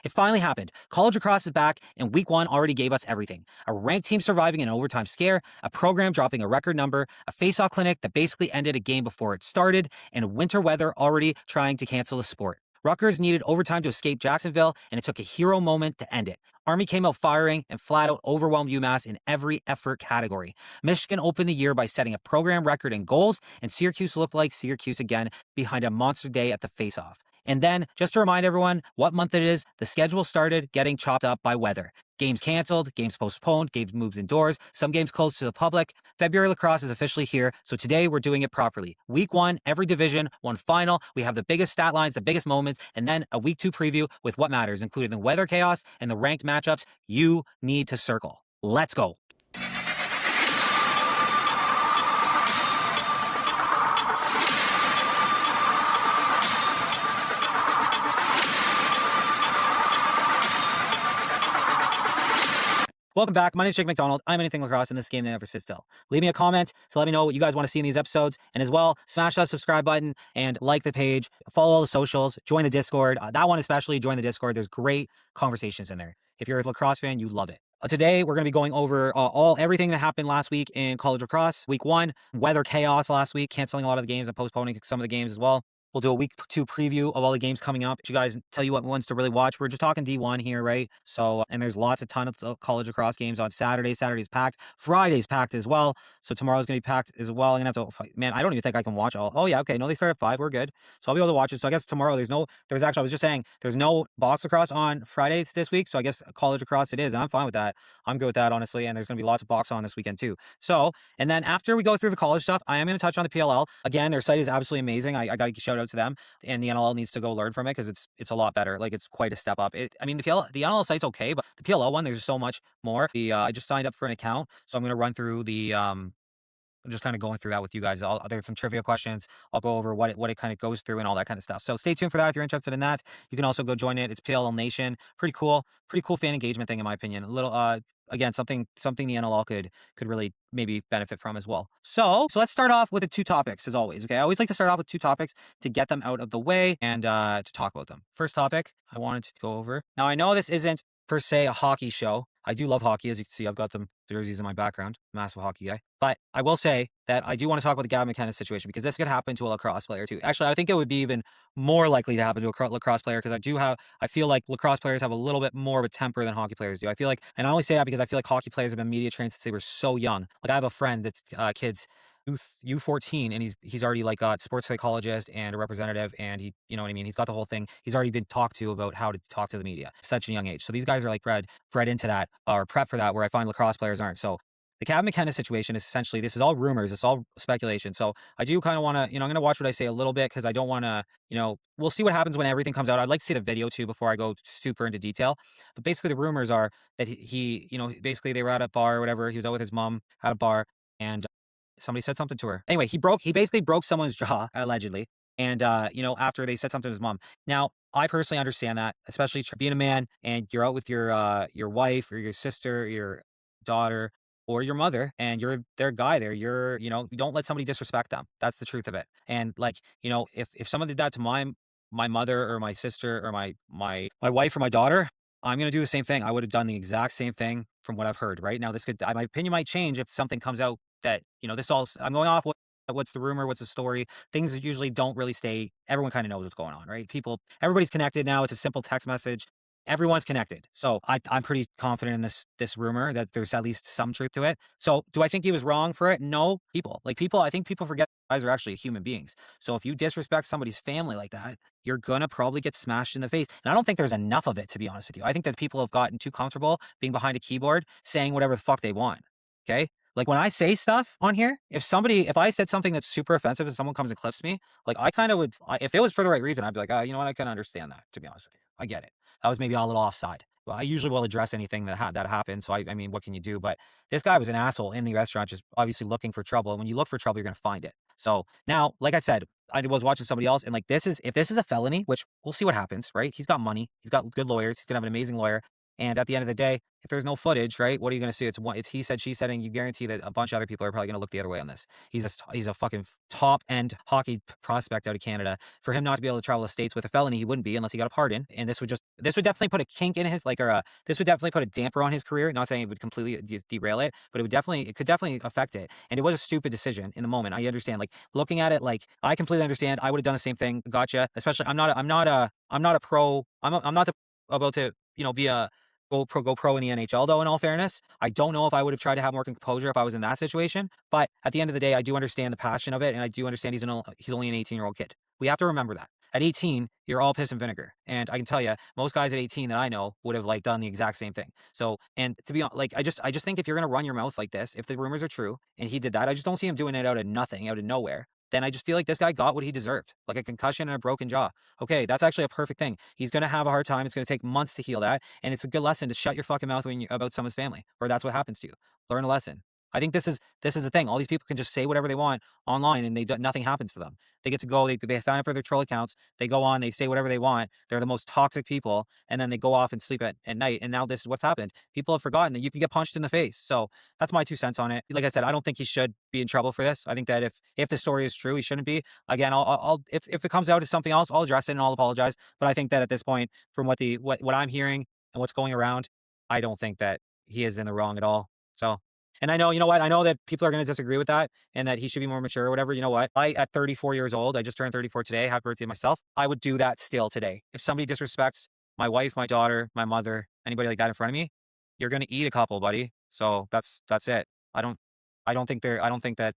It finally happened. College lacrosse is back, and week 1 already gave us everything. A ranked team surviving an overtime scare, a program dropping a record number, a face-off clinic that basically ended a game before it started, and winter weather already trying to cancel the sport. Rutgers needed overtime to escape Jacksonville, and it took a hero moment to end it. Army came out firing and flat out overwhelmed UMass in every effort category. Michigan opened the year by setting a program record in goals, and Syracuse looked like Syracuse again behind a monster day at the faceoff. And then, just to remind everyone what month it is, the schedule started getting chopped up by weather. Games canceled, games postponed, games moved indoors, some games closed to the public. February lacrosse is officially here, so today we're doing it properly. Week 1, every division, one final. We have the biggest stat lines, the biggest moments, and then a week 2 preview with what matters, including the weather chaos and the ranked matchups you need to circle. Let's go. Welcome back. My name is Jake McDonald. I'm Anything Lacrosse, and this game that never sits still. Leave me a comment to let me know what you guys want to see in these episodes. And as well, smash that subscribe button and like the page. Follow all the socials. Join the Discord. That one especially, join the Discord. There's great conversations in there. If you're a lacrosse fan, you love it. Today, we're going to be going over everything that happened last week in college lacrosse. Week 1, weather chaos last week, canceling a lot of the games and postponing some of the games as well. We'll do a week 2 preview of all the games coming up. You guys tell you what ones to really watch. We're just talking D1 here, right? So, and there's a ton of college lacrosse games on Saturday. Saturday's packed. Friday's packed as well. So tomorrow's going to be packed as well. I'm going to have to, man, I don't even think I can watch all. Oh yeah, okay. No, they start at 5. We're good. So I'll be able to watch it. So I guess tomorrow I was just saying, there's no box lacrosse on Friday this week. So I guess college lacrosse it is. And I'm fine with that. I'm good with that, honestly. And there's going to be lots of box on this weekend too. So, and then after we go through the college stuff, I am going to touch on the PLL. Again, their site is absolutely amazing. I got to shout out to them. And the NLL needs to go learn from it because it's a lot better. Like, it's quite a step up. The NLL site's okay, but the PLL one, there's so much more. I just signed up for an account, so I'm going to run through I'm just kind of going through that with you guys. There's some trivia questions. I'll go over what it kind of goes through and all that kind of stuff. So stay tuned for that if you're interested in that. You can also go join it. It's PLL Nation. Pretty cool fan engagement thing in my opinion. A little again, something the NLL could really maybe benefit from as well. So let's start off with the 2 topics as always. Okay, I always like to start off with 2 topics to get them out of the way and to talk about them. First topic I wanted to go over. Now I know this isn't per se a hockey show. I do love hockey, as you can see. I've got them jerseys in my background. Massive hockey guy. But I will say that I do want to talk about the Gavin McKenna situation because this could happen to a lacrosse player too. Actually, I think it would be even more likely to happen to a lacrosse player because I feel like lacrosse players have a little bit more of a temper than hockey players do. I feel like, and I only say that because I feel like hockey players have been media trained since they were so young. Like, I have a friend that's kids U14 and he's already like a sports psychologist and a representative, and he, you know what I mean, he's got the whole thing. He's already been talked to about how to talk to the media at such a young age. So these guys are like bred into that or prep for that, where I find lacrosse players aren't. So the Gavin McKenna situation is essentially, this is all rumors, it's all speculation. So I do kind of want to, I'm going to watch what I say a little bit because I don't want to, we'll see what happens when everything comes out. I'd like to see the video too before I go super into detail. But basically the rumors are that he basically they were at a bar or whatever. He was out with his mom at a bar and somebody said something to her. Anyway, he basically broke someone's jaw, allegedly. And, after they said something to his mom. Now, I personally understand that, especially being a man and you're out with your wife or your sister, your daughter, or your mother, and you're their guy there. You don't let somebody disrespect them. That's the truth of it. And like, if someone did that to my mother or my sister or my wife or my daughter, I'm going to do the same thing. I would have done the exact same thing from what I've heard. Right now, my opinion might change if something comes out that, I'm going off what's the rumor, what's the story. Things that usually don't really stay. Everyone kind of knows what's going on, right? Everybody's connected now. It's a simple text message. Everyone's connected. So I'm pretty confident in this rumor that there's at least some truth to it. So do I think he was wrong for it? No. I think people forget guys are actually human beings. So if you disrespect somebody's family like that, you're going to probably get smashed in the face. And I don't think there's enough of it, to be honest with you. I think that people have gotten too comfortable being behind a keyboard saying whatever the fuck they want. Okay? Like, when I say stuff on here, if I said something that's super offensive and someone comes and clips me, like, I kind of would, if it was for the right reason, I'd be like, you know what, I can understand that, to be honest with you. I get it. That was maybe a little offside. Well, I usually will address anything that happens. So, I mean, what can you do? But this guy was an asshole in the restaurant, just obviously looking for trouble. And when you look for trouble, you're going to find it. So now, like I said, I was watching somebody else, and like, if this is a felony, which we'll see what happens, right? He's got money. He's got good lawyers. He's going to have an amazing lawyer. And at the end of the day, if there's no footage, right, what are you going to see? It's he said, she said, and you guarantee that a bunch of other people are probably going to look the other way on this. He's a fucking top end hockey prospect out of Canada. For him not to be able to travel the states with a felony, he wouldn't be unless he got a pardon. And this would definitely put a kink in his this would definitely put a damper on his career. Not saying it would completely derail it, but it could definitely affect it. And it was a stupid decision in the moment. I understand. Like looking at it, like I completely understand. I would have done the same thing. Gotcha. Especially I'm not a pro. I'm not about to be a go pro in the NHL, though. In all fairness, I don't know if I would have tried to have more composure if I was in that situation. But at the end of the day, I do understand the passion of it, and I do understand he's only an 18-year-old kid. We have to remember that. At 18, you're all piss and vinegar, and I can tell you, most guys at 18 that I know would have like done the exact same thing. So, and to be honest, like I just think if you're gonna run your mouth like this, if the rumors are true, and he did that, I just don't see him doing it out of nothing, out of nowhere. Then I just feel like this guy got what he deserved, like a concussion and a broken jaw. Okay, that's actually a perfect thing. He's going to have a hard time. It's going to take months to heal that. And it's a good lesson to shut your fucking mouth about someone's family, or that's what happens to you. Learn a lesson. I think this is the thing. All these people can just say whatever they want online, and nothing happens to them. They get to go. They sign up for their troll accounts. They go on. They say whatever they want. They're the most toxic people, and then they go off and sleep at night. And now this is what's happened. People have forgotten that you can get punched in the face. So that's my 2 cents on it. Like I said, I don't think he should be in trouble for this. I think that if the story is true, he shouldn't be. Again, if it comes out as something else, I'll address it and I'll apologize. But I think that at this point, from what I'm hearing and what's going around, I don't think that he is in the wrong at all. So. And I know, you know what? I know that people are going to disagree with that and that he should be more mature or whatever. You know what? At 34 years old, I just turned 34 today. Happy birthday to myself. I would do that still today. If somebody disrespects my wife, my daughter, my mother, anybody like that in front of me, you're going to eat a couple, buddy. So that's it. I don't think that,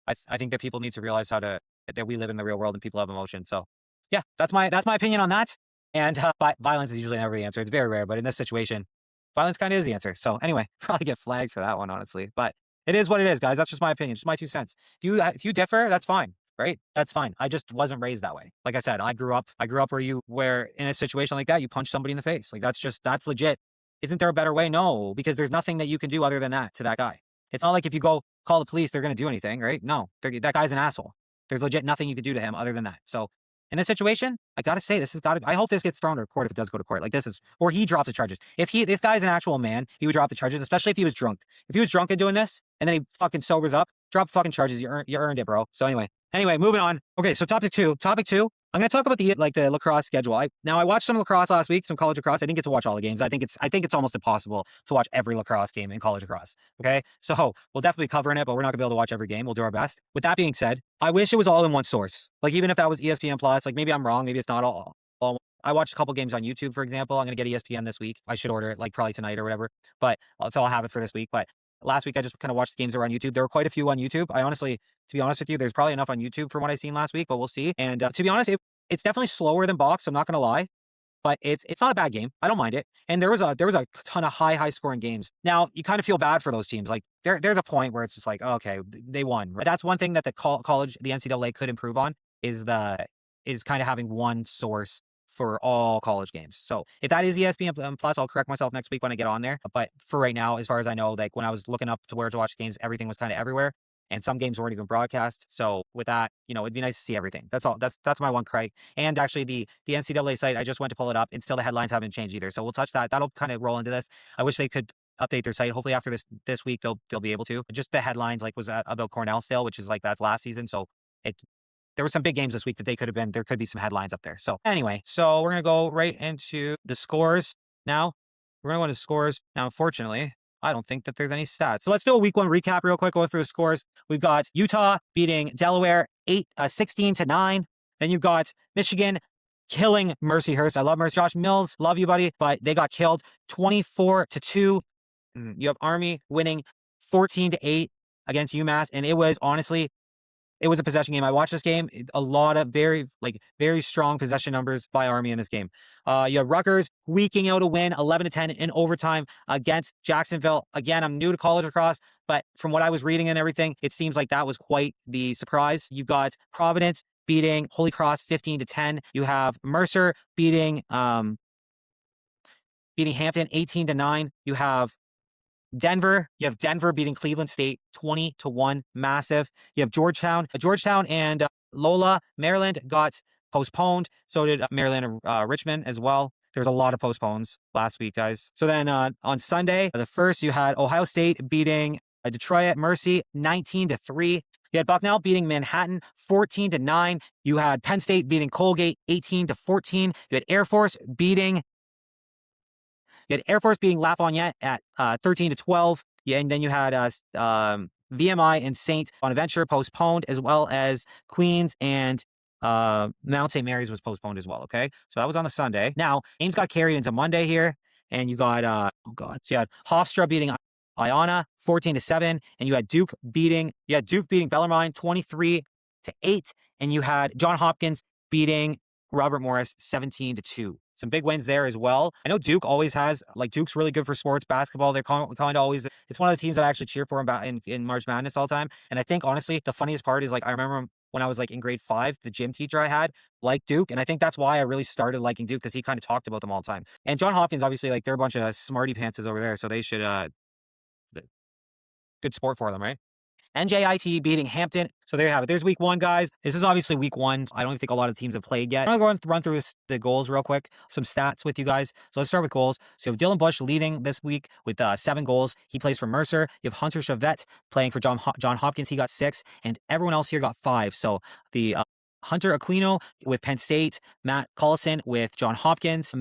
I think that people need to realize that we live in the real world and people have emotion. So yeah, that's my opinion on that. And violence is usually never the answer. It's very rare, but in this situation, violence kind of is the answer. So anyway, probably get flagged for that one, honestly. But it is what it is, guys. That's just my opinion, just my 2 cents. If you differ, that's fine, right? That's fine. I just wasn't raised that way. Like I said, I grew up where in a situation like that, you punch somebody in the face. Like that's legit. Isn't there a better way? No, because there's nothing that you can do other than that to that guy. It's not like if you go call the police, they're going to do anything, right? No, that guy's an asshole. There's legit nothing you could do to him other than that. So in this situation, I gotta say, I hope this gets thrown to court if it does go to court. Like or he drops the charges. If this guy's an actual man, he would drop the charges, especially if he was drunk. If he was drunk and doing this, and then he fucking sobers up, drop fucking charges. You earned it, bro. So anyway, moving on. Okay, so topic two. I'm going to talk about the lacrosse schedule. I watched some lacrosse last week, some college lacrosse. I didn't get to watch all the games. I think it's almost impossible to watch every lacrosse game in college lacrosse. Okay, so we'll definitely be covering it, but we're not gonna be able to watch every game. We'll do our best. With that being said, I wish it was all in one source. Like even if that was ESPN Plus, like maybe I'm wrong. Maybe it's not all. I watched a couple games on YouTube, for example. I'm gonna get ESPN this week. I should order it like probably tonight or whatever. But so I'll have it for this week. But last week I just kind of watched the games that were on YouTube. There were quite a few on YouTube. To be honest with you, there's probably enough on YouTube for what I've seen last week, but we'll see. And to be honest, it's definitely slower than box. I'm not gonna lie, but it's not a bad game. I don't mind it. And there was a ton of high scoring games. Now you kind of feel bad for those teams. Like there's a point where it's just like, oh, okay, they won. Right? That's one thing that the NCAA could improve on is kind of having one source for all college games. So if that is ESPN Plus, I'll correct myself next week when I get on there. But for right now, as far as I know, like when I was looking up to where to watch games, everything was kind of everywhere. And some games weren't even broadcast. So with that, it'd be nice to see everything. That's all. That's my one cry. And actually the NCAA site, I just went to pull it up and still the headlines haven't changed either. So we'll touch that. That'll kind of roll into this. I wish they could update their site. Hopefully after this week, they'll be able to. Just the headlines was about Cornell still, which is that's last season. So there were some big games this week that there could be some headlines up there. So anyway, so we're going to go right into the scores now. We're going to go into scores. Now, unfortunately, I don't think that there's any stats. So let's do a week one recap real quick, go through the scores. We've got Utah beating Delaware 16-9. Then you've got Michigan killing Mercyhurst. I love Mercy. Josh Mills, love you, buddy. But they got killed 24-2. You have Army winning 14-8 against UMass. And it was honestly, it was a possession game. I watched this game. A lot of very strong possession numbers by Army in this game. You have Rutgers squeaking out a win, 11-10 in overtime against Jacksonville. Again, I'm new to college lacrosse, but from what I was reading and everything, it seems like that was quite the surprise. You got Providence beating Holy Cross 15-10. You have Mercer beating Hampton 18-9. You have Denver beating Cleveland State 20-1, massive. You have Georgetown and Lola, Maryland got postponed. So did Maryland and Richmond as well. There was a lot of postpones last week, guys. So then on Sunday, the first, you had Ohio State beating Detroit at Mercy 19-3. You had Bucknell beating Manhattan 14-9. You had Penn State beating Colgate 18-14. You had Air Force beating Lafayette at 13-12. Yeah, and then you had VMI and Saint Bonaventure postponed, as well as Queens and Mount St. Mary's was postponed as well. Okay, so that was on the Sunday. Now games got carried into Monday here, and you got so you had Hofstra beating Iona 14-7, and you had Duke beating Bellarmine 23-8, and you had John Hopkins beating Robert Morris 17-2. Some big wins there as well. I know Duke always has, Duke's really good for sports basketball. They're kind of always, it's one of the teams that I actually cheer for in March Madness all the time. And I think, honestly, the funniest part is, I remember when I was, in grade 5, the gym teacher I had liked Duke. And I think that's why I really started liking Duke, because he kind of talked about them all the time. And John Hopkins, obviously, they're a bunch of smarty pantses over there. So they should, good sport for them, right? NJIT beating Hampton. So there you have it. There's week 1, guys. This is obviously week 1. I don't even think a lot of teams have played yet. I'm going to run through the goals real quick. Some stats with you guys. So let's start with goals. So you have Dylan Bush leading this week with 7 goals. He plays for Mercer. You have Hunter Chavette playing for John Hopkins. He got 6. And everyone else here got 5. So the Hunter Aquino with Penn State. Matt Collison with John Hopkins.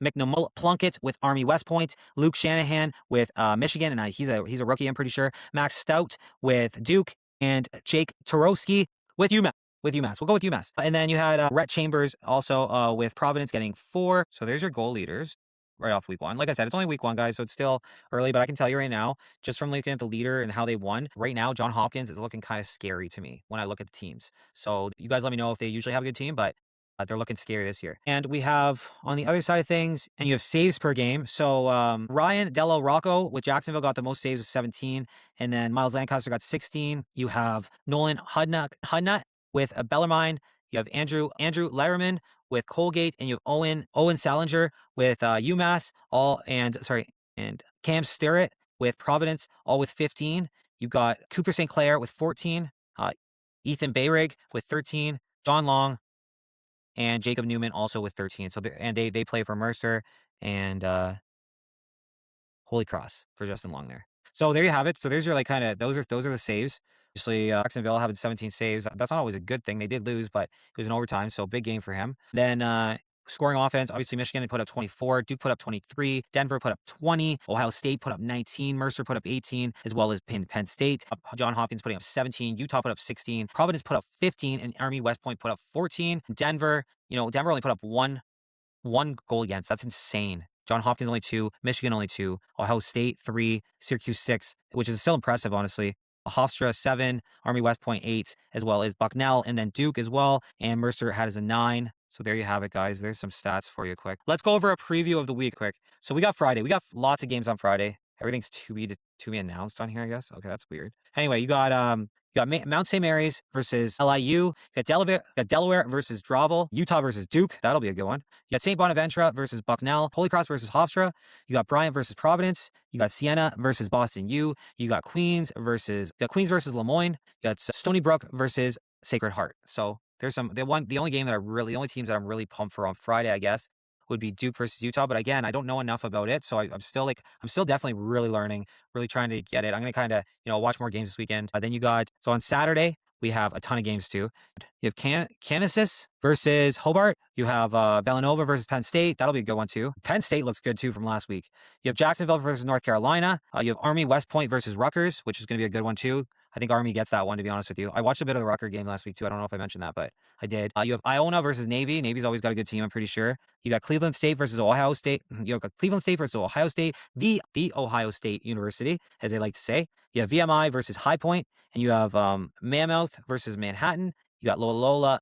McNamara Plunkett with Army West Point, Luke Shanahan with Michigan, and he's a rookie, I'm pretty sure. Max Stout with Duke, and Jake Torowski with UMass. We'll go with UMass. And then you had Rhett Chambers also with Providence getting 4. So there's your goal leaders right off week 1. Like I said, it's only week 1, guys, so it's still early, but I can tell you right now, just from looking at the leader and how they won, right now, John Hopkins is looking kind of scary to me when I look at the teams. So you guys let me know if they usually have a good team, but they're looking scary this year. And we have, on the other side of things, and you have saves per game. So Ryan Della Rocco with Jacksonville got the most saves with 17. And then Miles Lancaster got 16. You have Nolan Hudnut with Bellarmine. You have Andrew Lehrman with Colgate. And you have Owen Salinger with UMass. And Cam Sterrett with Providence, all with 15. You got Cooper St. Clair with 14. Ethan Bayrig with 13. John Long and Jacob Newman also with 13. So they play for Mercer and Holy Cross for Justin Long there. So there you have it. So there's your those are the saves. Obviously, Jacksonville having 17 saves. That's not always a good thing. They did lose, but it was an overtime, so big game for him. Then scoring offense, obviously Michigan put up 24, Duke put up 23, Denver put up 20, Ohio State put up 19, Mercer put up 18, as well as Penn State. John Hopkins putting up 17, Utah put up 16, Providence put up 15, and Army West Point put up 14. Denver only put up one goal against. That's insane. John Hopkins only 2, Michigan only 2, Ohio State 3, Syracuse 6, which is still impressive, honestly. Hofstra 7, Army West Point 8, as well as Bucknell, and then Duke as well, and Mercer has a 9. So there you have it, guys. There's some stats for you quick. Let's go over a preview of the week quick. So we got Friday. We got lots of games on Friday. Everything's to be announced on here, I guess. Okay, that's weird. Anyway, you got Mount St. Mary's versus LIU. You got Delaware versus Draville. Utah versus Duke. That'll be a good one. You got St. Bonaventure versus Bucknell. Holy Cross versus Hofstra. You got Bryant versus Providence. You got Siena versus Boston U. You got Queens versus Lemoyne. You got Stony Brook versus Sacred Heart. So there's the only teams that I'm really pumped for on Friday, I guess, would be Duke versus Utah. But again, I don't know enough about it. So I'm still definitely really learning, really trying to get it. I'm going to kind of, watch more games this weekend. So on Saturday, we have a ton of games too. You have Kansas versus Hobart. You have Villanova versus Penn State. That'll be a good one too. Penn State looks good too from last week. You have Jacksonville versus North Carolina. You have Army West Point versus Rutgers, which is going to be a good one too. I think Army gets that one, to be honest with you. I watched a bit of the Rutgers game last week too. I don't know if I mentioned that, but I did. You have Iona versus Navy. Navy's always got a good team, I'm pretty sure. You got Cleveland State versus Ohio State. You got Cleveland State versus Ohio State, the Ohio State University, as they like to say. You have VMI versus High Point, and you have Mammoth versus Manhattan. You got Loyola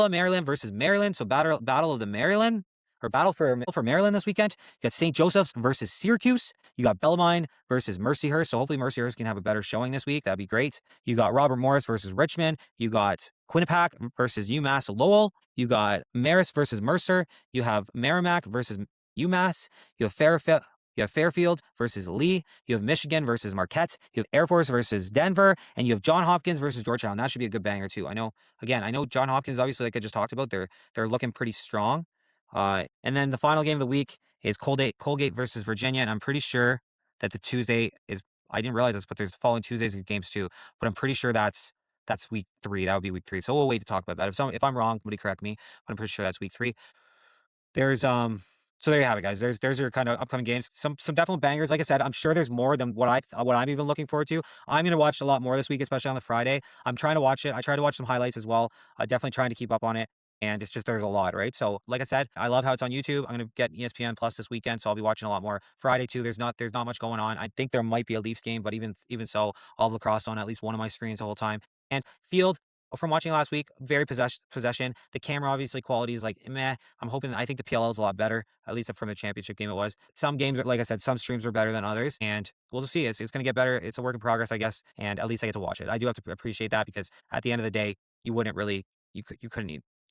Maryland versus Maryland. So battle of the Maryland, or battle for Maryland this weekend. You got St. Joseph's versus Syracuse. You got Bellarmine versus Mercyhurst. So hopefully Mercyhurst can have a better showing this week. That'd be great. You got Robert Morris versus Richmond. You got Quinnipiac versus UMass Lowell. You got Marist versus Mercer. You have Merrimack versus UMass. You have Fairfield versus Lee. You have Michigan versus Marquette. You have Air Force versus Denver. And you have John Hopkins versus Georgetown. That should be a good banger too. I know John Hopkins, obviously, like I just talked about, they're looking pretty strong. And then the final game of the week is Colgate versus Virginia, and I'm pretty sure that the Tuesday is. I didn't realize this, but there's following Tuesdays games too. But I'm pretty sure that's week 3. That would be week 3. So we'll wait to talk about that. If I'm wrong, somebody correct me. But I'm pretty sure that's week 3. There's so there you have it, guys. There's your kind of upcoming games. Some definite bangers. Like I said, I'm sure there's more than what I'm even looking forward to. I'm gonna watch a lot more this week, especially on the Friday. I'm trying to watch it. I try to watch some highlights as well. Definitely trying to keep up on it. And it's just there's a lot, right? So, like I said, I love how it's on YouTube. I'm gonna get ESPN Plus this weekend, so I'll be watching a lot more. Friday too. There's not much going on. I think there might be a Leafs game, but even so, I'll have lacrosse on at least one of my screens the whole time. And field from watching last week, very possession. The camera obviously quality is like meh. I think the PLL is a lot better, at least from the championship game it was. Some games, like I said, some streams are better than others, and we'll just see. It's going to get better. It's a work in progress, I guess, and at least I get to watch it. I do have to appreciate that because at the end of the day, you wouldn't really, you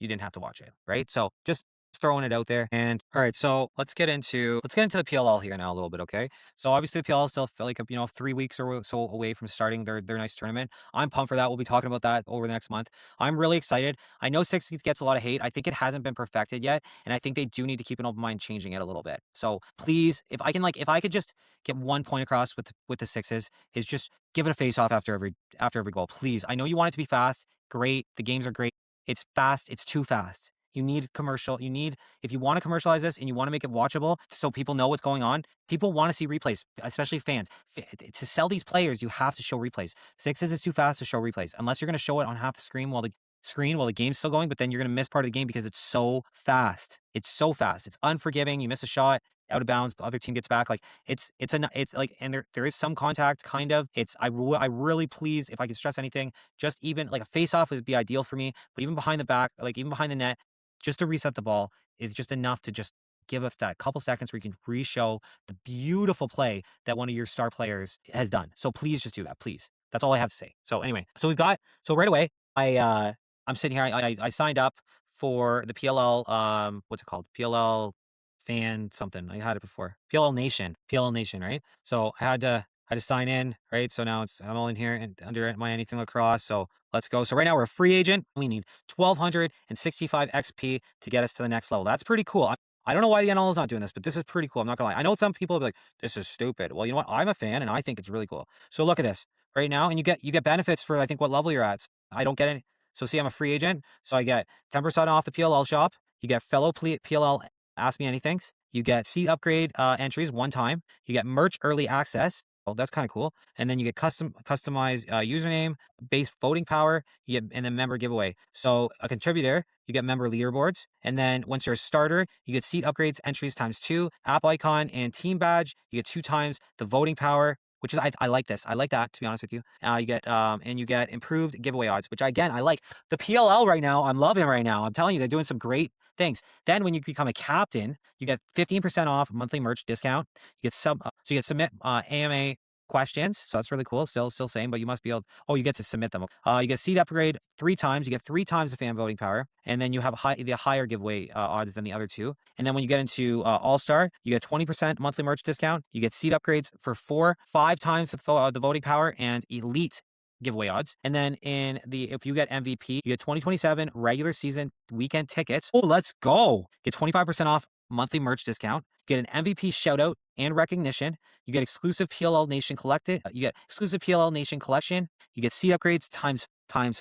didn't have to watch it, right? So just throwing it out there. And all right, so let's get into the PLL here now a little bit, okay? So obviously the PLL is still like 3 weeks or so away from starting their nice tournament. I'm pumped for that. We'll be talking about that over the next month. I'm really excited. I know 60s gets a lot of hate. I think it hasn't been perfected yet, and I think they do need to keep an open mind changing it a little bit. So please, if I could just get one point across with the sixes, is just give it a face off after every goal, please. I know you want it to be fast. Great, the games are great. It's fast. It's too fast. You need commercial. If you want to commercialize this and you want to make it watchable so people know what's going on, people want to see replays, especially fans. To sell these players, you have to show replays. Sixes is too fast to show replays unless you're going to show it on half the screen while the game's still going, but then you're going to miss part of the game because it's so fast. It's so fast. It's unforgiving. You miss a shot out of bounds, the other team gets back. Like it's like, and there is some contact kind of. I really please, if I could stress anything, just even like a face off would be ideal for me, but even behind the back, like even behind the net, just to reset the ball is just enough to just give us that couple seconds where you can re-show the beautiful play that one of your star players has done. So please just do that, please. That's all I have to say. So anyway, so right away, I'm sitting here. I signed up for the PLL. What's it called? PLL fan something. I had it before. PLL Nation. PLL Nation, right? So I had to sign in, right? So now I'm all in here and under my Anything Lacrosse. So let's go. So right now we're a free agent. We need 1,265 XP to get us to the next level. That's pretty cool. I don't know why the NL is not doing this, but this is pretty cool. I'm not gonna lie. I know some people will be like, "This is stupid." Well, you know what? I'm a fan, and I think it's really cool. So look at this right now, and you get benefits for I think what level you're at. I don't get any. So see, I'm a free agent, so I get 10% off the PLL shop. You get fellow PLL Ask Me Anythings. You get seat upgrade entries one time. You get merch early access. Oh, that's kind of cool. And then you get customized username, base voting power, and then member giveaway. So a contributor, you get member leaderboards. And then once you're a starter, you get seat upgrades, entries ×2, app icon, and team badge. You get 2 times the voting power, which is I like this. I like that, to be honest with you. You get improved giveaway odds, which again I like. The PLL right now, I'm loving right now. I'm telling you, they're doing some great things. Then when you become a captain, you get 15% off monthly merch discount. You get so you get submit AMA questions. So that's really cool. Still same, but you must be able. Oh, you get to submit them. You get seat upgrade 3 times. You get 3 times the fan voting power, and then you have the higher giveaway odds than the other 2. And then when you get into All Star, you get 20% monthly merch discount. You get seat upgrades for 5 times the voting power, and Elite giveaway odds. And then if you get MVP, you get 2027 regular season weekend tickets. Oh, let's go. Get 25% off monthly merch discount. Get an MVP shout out and recognition. You get exclusive PLL Nation collected. You get exclusive PLL Nation collection. You get seat upgrades times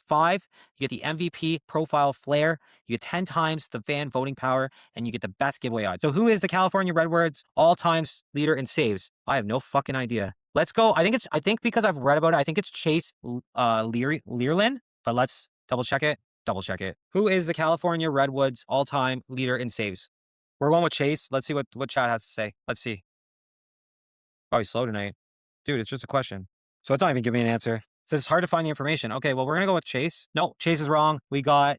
5. You get the MVP profile flair. You get 10 times the fan voting power, and you get the best giveaway odds. So who is the California Redwoods all-time leader in saves? I have no fucking idea. Let's go. I think because I've read about it, I think it's Chase Learlin, but let's double check it. Who is the California Redwoods all-time leader in saves? We're going with Chase. Let's see what chat has to say. Let's see. Probably slow tonight. Dude, it's just a question. So it's not even giving me an answer. It says it's hard to find the information. Okay, well, we're going to go with Chase. No, Chase is wrong. We got,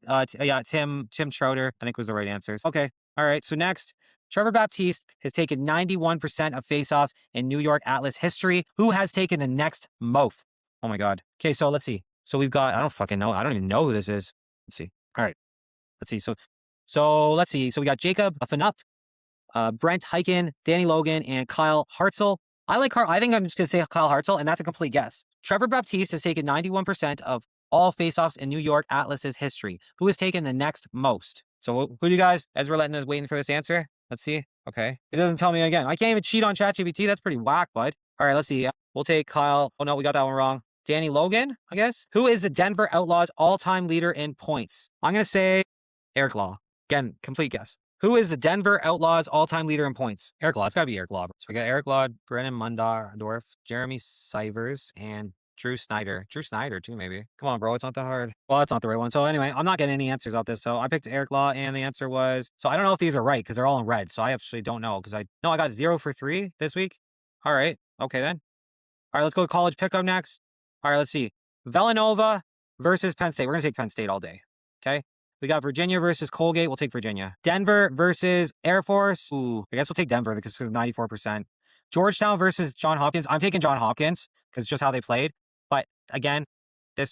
Tim Schroeder, I think was the right answers. Okay, all right. So next, Trevor Baptiste has taken 91% of faceoffs in New York Atlas history. Who has taken the next most? Oh my God. Okay, so let's see. So we've got, I don't fucking know. I don't even know who this is. Let's see. All right. Let's see. So let's see. So we got Jacob Fanup, Brent Hyken, Danny Logan, and Kyle Hartzell. I think I'm just going to say Kyle Hartzell, and that's a complete guess. Trevor Baptiste has taken 91% of all faceoffs in New York Atlas's history. Who has taken the next most? So who do you guys, as we're waiting for this answer? Let's see. Okay. It doesn't tell me again. I can't even cheat on ChatGPT. That's pretty whack, bud. All right, let's see. We'll take Kyle. Oh, no, we got that one wrong. Danny Logan, I guess. Who is the Denver Outlaws all-time leader in points? I'm going to say Eric Law. Again, complete guess. Who is the Denver Outlaws all-time leader in points? Eric Law. It's got to be Eric Law. So we got Eric Law, Brennan Mundorf, Jeremy Sivers, and Drew Snyder. Drew Snyder, too, maybe. Come on, bro. It's not that hard. Well, that's not the right one. So anyway, I'm not getting any answers out this. So I picked Eric Law, and the answer was... So I don't know if these are right, because they're all in red. So I actually don't know, because I got 0 for 3 this week. All right. Okay, then. All right, let's go to college pickup next. All right, let's see. Villanova versus Penn State. We're going to take Penn State all day. Okay. We got Virginia versus Colgate. We'll take Virginia. Denver versus Air Force. Ooh, I guess we'll take Denver because it's 94%. Georgetown versus Johns Hopkins. I'm taking Johns Hopkins because it's just how they played. But again,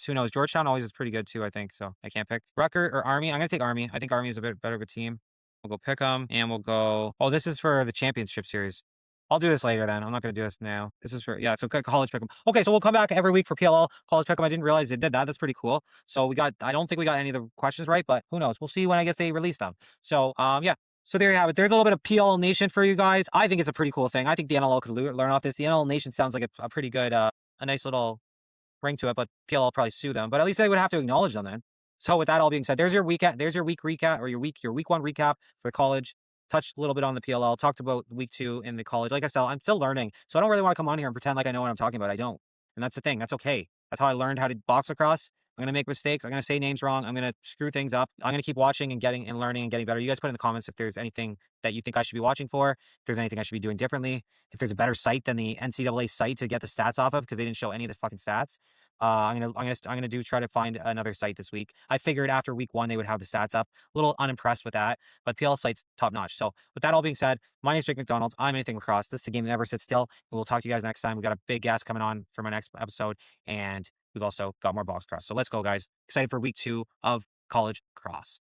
who knows? Georgetown always is pretty good too, I think. So I can't pick. Rutgers or Army. I'm going to take Army. I think Army is a bit better of a team. We'll go pick them and we'll go. Oh, this is for the championship series. I'll do this later then. I'm not going to do this now. This is for, so college pick'em. Okay, so we'll come back every week for PLL college pick'em. I didn't realize they did that. That's pretty cool. So I don't think we got any of the questions right, but who knows? We'll see when I guess they release them. So, yeah. So there you have it. There's a little bit of PLL Nation for you guys. I think it's a pretty cool thing. I think the NLL could learn off this. The NLL Nation sounds like a pretty good, a nice little ring to it, but PLL will probably sue them. But at least they would have to acknowledge them then. So with that all being said, there's your week recap or your week one recap for college. Touched a little bit on the PLL, talked about week 2 in the college. Like I said, I'm still learning. So I don't really want to come on here and pretend like I know what I'm talking about. I don't. And that's the thing. That's okay. That's how I learned how to box lacrosse. I'm going to make mistakes. I'm going to say names wrong. I'm going to screw things up. I'm going to keep watching and learning and getting better. You guys put in the comments if there's anything that you think I should be watching for, if there's anything I should be doing differently, if there's a better site than the NCAA site to get the stats off of because they didn't show any of the fucking stats. I'm gonna try to find another site this week. I figured after week 1 they would have the stats up. A little unimpressed with that, but PL site's top notch. So with that all being said, my name is Jake McDonald. I'm Anything Lacrosse. This is the game that never sits still. We'll talk to you guys next time. We got a big guest coming on for my next episode, and we've also got more box cross. So let's go, guys. Excited for week 2 of college cross.